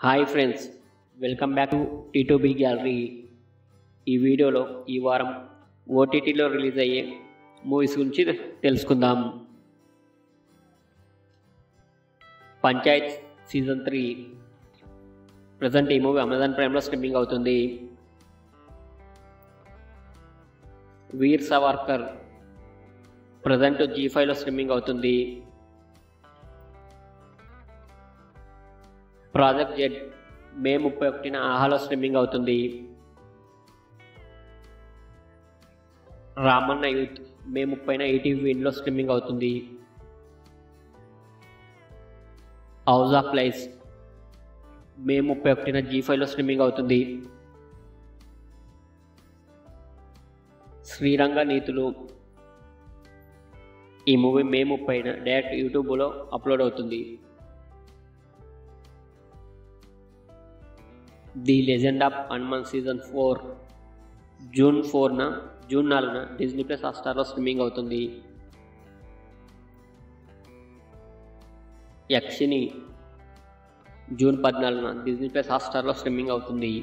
Hi friends, welcome back to T2B gallery. ఈ వీడియోలో ఈ వారం ఓటీటీలో రిలీజ్ అయ్యే మూవీస్ గురించి తెలుసుకుందాం. పంచాయత్ సీజన్ 3 ప్రజెంట్ ఈ మూవీ అమెజాన్ ప్రైమ్లో స్ట్రీమింగ్ అవుతుంది. వీర్ సావర్కర్ ప్రజెంట్ G5లో స్ట్రీమింగ్ అవుతుంది. ప్రాజెక్ట్ జెడ్ మే 31న ఆహాలో స్ట్రీమింగ్ అవుతుంది. రామన్న యూత్ మే 30న ఈటీవీ విన్లో స్ట్రీమింగ్ అవుతుంది. హౌస్ ఆఫ్ లైఫ్ మే 31న G5లో స్ట్రీమింగ్ అవుతుంది. శ్రీరంగ నీతులు ఈ మూవీ మే 30న డైరెక్ట్ యూట్యూబ్లో అప్లోడ్ అవుతుంది. The legend of Hanuman season 4 June 4న డిజ్నీ ప్లస్ హాట్‌స్టార్లో స్ట్రీమింగ్ అవుతుంది. యక్షిని జూన్ 14న డిజ్నీ ప్లస్ హాట్‌స్టార్లో స్ట్రీమింగ్ అవుతుంది.